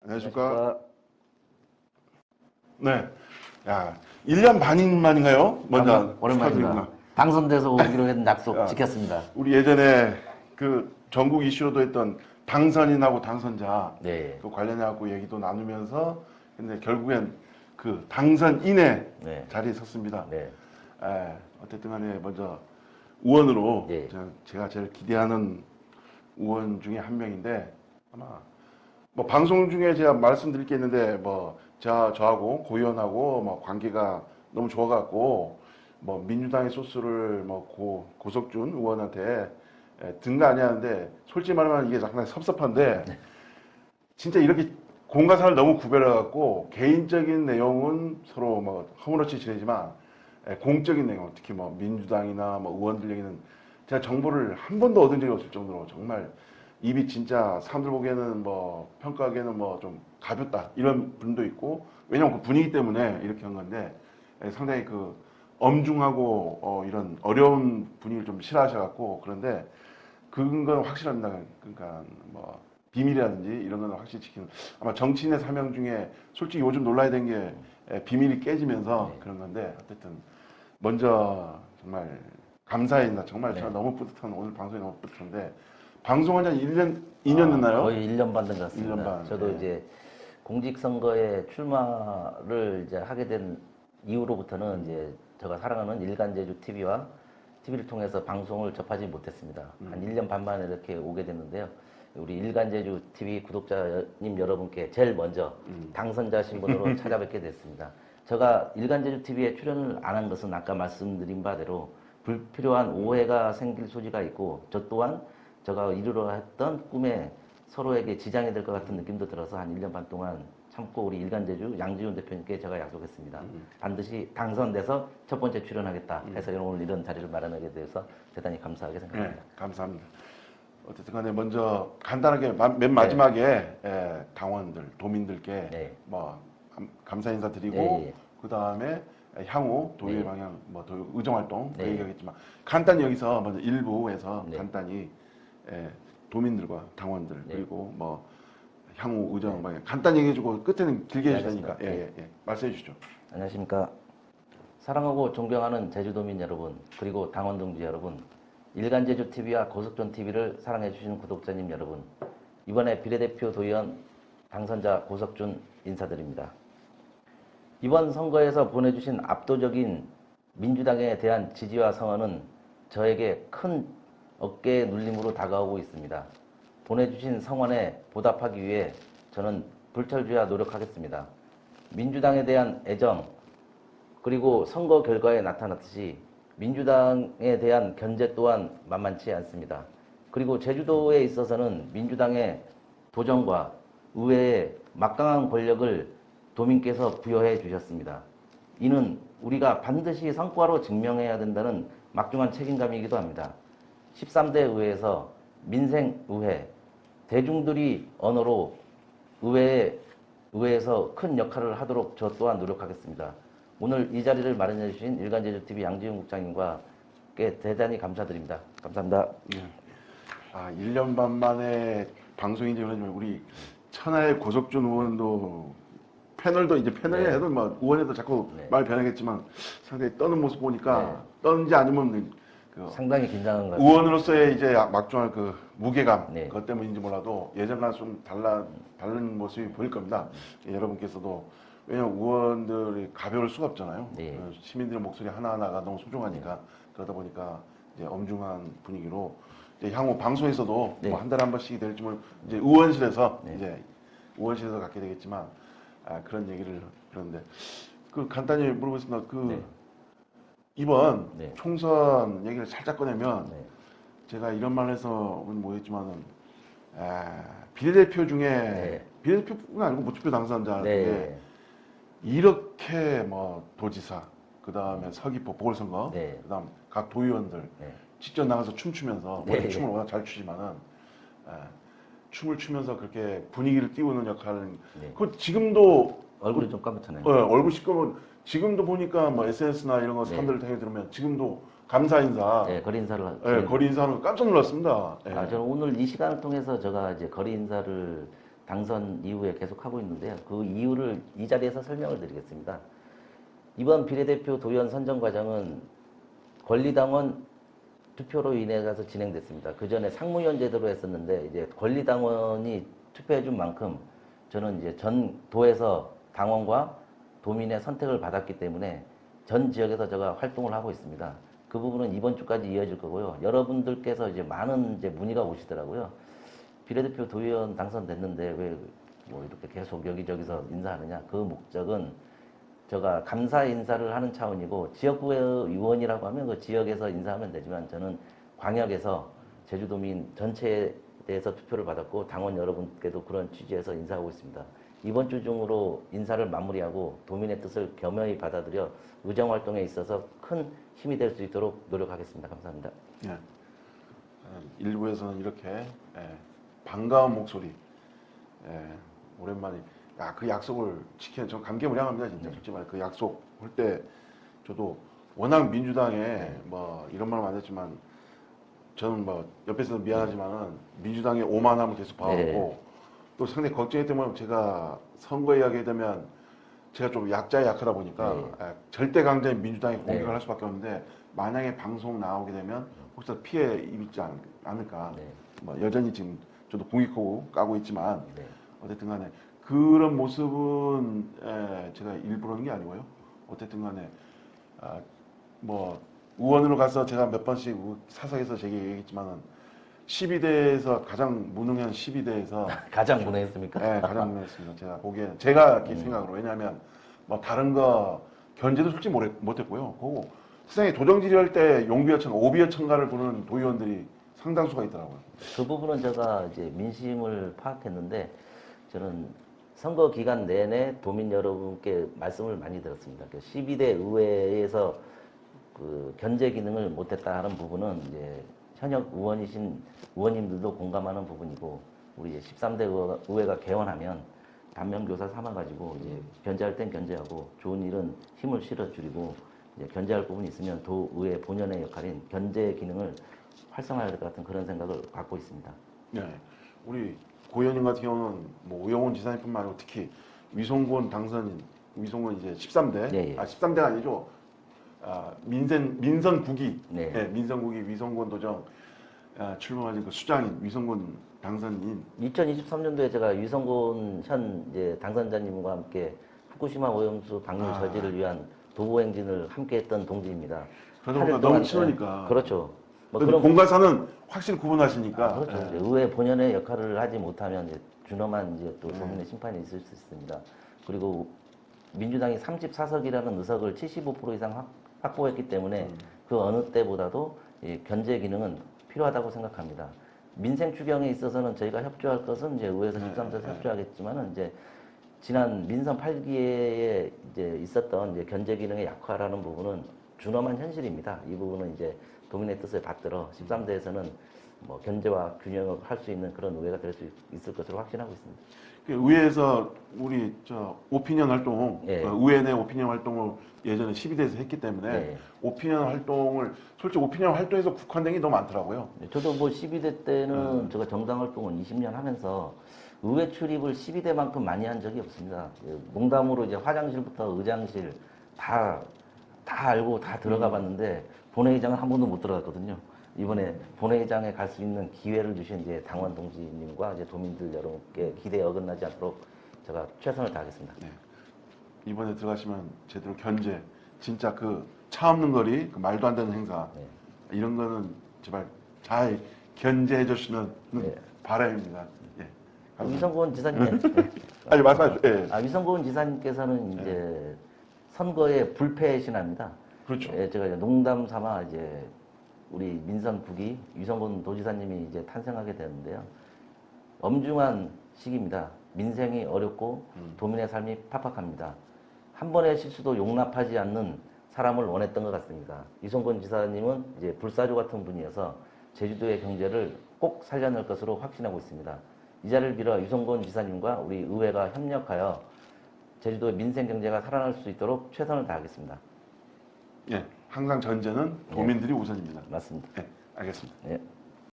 안녕하십니까. 네. 야, 1년 반인 만인가요? 먼저 오랜만입니다. 축하드립니다. 당선돼서 오기로 했던 약속 야, 지켰습니다. 우리 예전에 그 전국 이슈로도 했던 당선인하고 당선자 네. 그 관련해갖고 얘기도 나누면서 근데 결국엔 그 당선인의 네. 자리에 섰습니다. 네. 어쨌든 간에 먼저 의원으로 네. 제가 제일 기대하는 의원 중에 한 명인데 아마 뭐 방송 중에 제가 말씀드릴 게 있는데 뭐 저하고 고 의원하고 뭐 관계가 너무 좋아갖고 뭐 민주당의 소스를 뭐 고석준 의원한테 든 거 아니었는데 솔직히 말하면 이게 상당히 섭섭한데 네. 진짜 이렇게 공과 사를 너무 구별해갖고 개인적인 내용은 서로 뭐 허물없이 지내지만 공적인 내용 특히 뭐 민주당이나 뭐 의원들 얘기는 제가 정보를 한 번도 얻은 적이 없을 정도로 정말 입이 진짜 사람들 보기에는 뭐 평가하기에는 뭐 좀 가볍다 이런 분도 있고 왜냐면 그 분위기 때문에 이렇게 한 건데 상당히 그 엄중하고 이런 어려운 분위기를 좀 싫어하셔갖고 그런데 그건 확실합니다. 그러니까 뭐 비밀이라든지 이런 거는 확실히 지키는 아마 정치인의 사명 중에 솔직히 요즘 놀라야 되는 게 비밀이 깨지면서 그런 건데 어쨌든 먼저 정말 감사합니다. 정말 제가 너무 뿌듯한 오늘 방송이 너무 뿌듯한데 방송한 지 1년, 2년 됐나요? 거의 1년 반 된 것 같습니다. 1년 반. 저도 네. 이제 공직선거에 출마를 이제 하게 된 이후로부터는 이제 제가 사랑하는 일간제주 TV와 TV를 통해서 방송을 접하지 못했습니다. 한 1년 반 만에 이렇게 오게 됐는데요. 우리 일간제주 TV 구독자님 여러분께 제일 먼저 당선자 신분으로 찾아뵙게 됐습니다. 제가 일간제주 TV에 출연을 안 한 것은 아까 말씀드린 바대로 불필요한 오해가 생길 소지가 있고 저 또한 제가 이루려 했던 꿈에 서로에게 지장이 될 것 같은 느낌도 들어서 한 1년 반 동안 참고 우리 일간제주 양지훈 대표님께 제가 약속했습니다. 반드시 당선돼서 첫 번째 출연하겠다 해서 오늘 이런 자리를 마련하게 돼서 대단히 감사하게 생각합니다. 네, 감사합니다. 어쨌든 간에 먼저 간단하게 맨 마지막에 당원들, 도민들께 네. 뭐 감사 인사 드리고 네. 그 다음에 향후 도의 네. 방향, 방향, 뭐 의정 활동 그 네. 얘기하겠지만 간단히 여기서 먼저 일부에서 네. 간단히 도민들과 당원들 네. 그리고 뭐 향후 의정 방향 간단히 얘기해주고 끝에는 길게 네, 해주시니까 알겠습니다. 말씀해 주시죠. 안녕하십니까. 사랑하고 존경하는 제주도민 여러분, 그리고 당원 동지 여러분, 일간제주 TV와 고석준 TV를 사랑해 주시는 구독자님 여러분, 이번에 비례대표 도의원 당선자 고석준 인사드립니다. 이번 선거에서 보내주신 압도적인 민주당에 대한 지지와 성원은 저에게 큰 어깨 눌림으로 다가오고 있습니다. 보내주신 성원에 보답하기 위해 저는 불철주야 노력하겠습니다. 민주당에 대한 애정, 그리고 선거 결과에 나타났듯이 민주당에 대한 견제 또한 만만치 않습니다. 그리고 제주도에 있어서는 민주당의 도정과 의회의 막강한 권력을 도민께서 부여해 주셨습니다. 이는 우리가 반드시 성과로 증명해야 된다는 막중한 책임감이기도 합니다. 13대 의회에서 민생의회, 대중들이 언어로 의회에서 큰 역할을 하도록 저 또한 노력하겠습니다. 오늘 이 자리를 마련해 주신 일간제주TV 양지훈 국장님과께 대단히 감사드립니다. 감사합니다. 네. 1년 반 만에 방송인지 그러지만 우리 천하의 고석준 의원도 패널도 이제 패널에 해도 뭐 의원에도 자꾸 말 변하겠지만 상당히 떠는 모습 보니까 떠는지 아니면 그 상당히 긴장한 것 같습니다. 의원으로서의 이제 막중한 그 무게감 네. 그것 때문인지 몰라도 예전과 좀 다른 모습이 보일 겁니다. 여러분께서도 왜냐면 의원들이 가벼울 수가 없잖아요. 네. 시민들의 목소리 하나하나가 너무 소중하니까 그러다 보니까 이제 엄중한 분위기로 이제 향후 방송에서도 네. 뭐 한 달에 한 번씩이 될지 모르 이제 의원실에서 네. 이제 의원실에서 갖게 되겠지만 그런 얘기를 그러는데 그 간단히 물어보겠습니다. 그 네. 이번 네. 총선 얘기를 살짝 꺼내면 네. 제가 이런 말 해서 모르겠지만은 비례대표 중에 네. 비례대표뿐 아니고 무투표 당선자 중에 네. 이렇게 뭐 도지사 그 다음에 서귀포 보궐선거 네. 그 다음 각 도의원들 네. 직접 나가서 춤추면서 네. 원래 춤을 워낙 잘 추지만은 춤을 추면서 그렇게 분위기를 띄우는 역할을 네. 그 지금도 얼굴이 좀 까맣잖아요. 얼굴 시끄러운 지금도 보니까 뭐 SNS나 이런 거 사람들 통해 들으면 지금도 감사 인사 네, 거리 인사를 거리 인사하는 거 깜짝 놀랐습니다. 저는 오늘 이 시간을 통해서 제가 이제 거리 인사를 당선 이후에 계속 하고 있는데요. 그 이유를 이 자리에서 설명을 드리겠습니다. 이번 비례대표 도의원 선정 과정은 권리당원 투표로 인해 가서 진행됐습니다. 그 전에 상무위원 제도로 했었는데 이제 권리당원이 투표해준 만큼 저는 이제 전 도에서 당원과 도민의 선택을 받았기 때문에 전 지역에서 제가 활동을 하고 있습니다. 그 부분은 이번 주까지 이어질 거고요. 여러분들께서 이제 많은 이제 문의가 오시더라고요. 비례대표 도의원 당선됐는데 왜 뭐 이렇게 계속 여기저기서 인사하느냐? 그 목적은 제가 감사 인사를 하는 차원이고 지역구 의원이라고 하면 그 지역에서 인사하면 되지만 저는 광역에서 제주도민 전체에 대해서 투표를 받았고 당원 여러분께도 그런 취지에서 인사하고 있습니다. 이번 주 중으로 인사를 마무리하고 도민의 뜻을 겸허히 받아들여 의정 활동에 있어서 큰 힘이 될 수 있도록 노력하겠습니다. 감사합니다. 예. 일부에서는 이렇게 반가운 목소리, 오랜만에 그 약속을 지키는 전 감개무량합니다 진짜. 솔직히 말해 그 약속 할 때 저도 워낙 민주당에 뭐 이런 말은 안 했지만 저는 뭐 옆에서 미안하지만은 민주당의 오만함을 계속 봐왔고 또 상당히 걱정했던 건 제가 선거에 하게 되면 제가 좀 약자에 약하다 보니까 절대 강자인 민주당에 공격을 할 수밖에 없는데 만약에 방송 나오게 되면 혹시 피해 입지 않을까. 뭐 여전히 지금 저도 공익하고 까고 있지만 어쨌든 간에 그런 모습은 제가 일부러 하는 게 아니고요. 어쨌든 간에 뭐 의원으로 가서 제가 몇 번씩 사석에서 제게 얘기했지만은 12대에서 가장 무능한 12대에서 가장 무능했습니까? 네, 가장 무능했습니다. 제가 보기에 제가 이렇게 생각으로. 왜냐하면 뭐 다른 거 견제도 솔직히 못했고요. 그리고 세상에 도정질의할 때 용비어천가, 오비어천가를 부르는 도의원들이 상당수가 있더라고요. 그 부분은 제가 이제 민심을 파악했는데 저는 선거 기간 내내 도민 여러분께 말씀을 많이 들었습니다. 12대 의회에서 그 견제 기능을 못했다 하는 부분은 이제 현역 의원이신 의원님들도 공감하는 부분이고 우리 이제 13대 의회가 개원하면 단명교사 삼아가지고 이제 견제할 땐 견제하고 좋은 일은 힘을 실어 줄이고 이제 견제할 부분이 있으면 도의회 본연의 역할인 견제 기능을 활성화해야 될 것 같은 그런 생각을 갖고 있습니다. 네, 우리 고 의원님 같은 경우는 뭐 우영훈 지사님뿐만 아니고 특히 위성군 당선인, 위성군 이제 13대, 13대가 아니죠. 민선국이, 민선국이 위성군 도정 출마하신 그 수장인 위성군 당선인. 2023년도에 제가 위성군 현 이제 당선자님과 함께 후쿠시마 오염수 방류 저지를 위한 도보 행진을 함께했던 동지입니다. 그러다 너무 친하니까. 그렇죠. 뭐 그런 공과사는 확실히 구분하시니까. 그렇죠. 이제 의회 본연의 역할을 하지 못하면 이제 준엄한 이제 또 도민의 심판이 있을 수 있습니다. 그리고 민주당이 34석이라는 의석을 75% 이상 확보했기 때문에 그 어느 때보다도 이 견제 기능은 필요하다고 생각합니다. 민생 추경에 있어서는 저희가 협조할 것은 이제 의회에서 13대에서 협조하겠지만은 이제 지난 민선 8기에 이제 있었던 이제 견제 기능의 약화라는 부분은 준엄한 현실입니다. 이 부분은 이제 도민의 뜻을 받들어 13대에서는 뭐 견제와 균형을 할 수 있는 그런 의회가 될 수 있을 것으로 확신하고 있습니다. 의회에서 우리 오피니언 활동, 의회 내 오피니언 활동을 예전에 12대에서 했기 때문에 오피니언 활동을 솔직히 오피니언 활동에서 국한된 게 너무 많더라고요. 저도 뭐 12대 때는 제가 정당 활동을 20년 하면서 의회 출입을 12대만큼 많이 한 적이 없습니다. 농담으로 이제 화장실부터 의장실 다 알고 다 들어가 봤는데 본회의장은 한 번도 못 들어갔거든요. 이번에 본회의장에 갈 수 있는 기회를 주신 이제 당원 동지님과 이제 도민들 여러분께 기대에 어긋나지 않도록 제가 최선을 다하겠습니다. 네. 이번에 들어가시면 제대로 견제, 진짜 그 차 없는 거리, 그 말도 안 되는 행사 이런 거는 제발 잘 견제해 주시면 바람입니다. 위성군 지사님, 아니 말씀하세요. 위성군 지사님께서는 이제 선거에 불패 신화입니다. 그렇죠. 제가 이제 농담 삼아 이제 우리 민선 국이 위성군 도지사님이 이제 탄생하게 되는데요. 엄중한 시기입니다. 민생이 어렵고 도민의 삶이 팍팍합니다. 한 번의 실수도 용납하지 않는 사람을 원했던 것 같습니다. 위성군 지사님은 이제 불사조 같은 분이어서 제주도의 경제를 꼭 살려낼 것으로 확신하고 있습니다. 이 자리를 빌어 위성군 지사님과 우리 의회가 협력하여 제주도의 민생 경제가 살아날 수 있도록 최선을 다하겠습니다. 항상 전제는 도민들이 우선입니다. 맞습니다. 알겠습니다.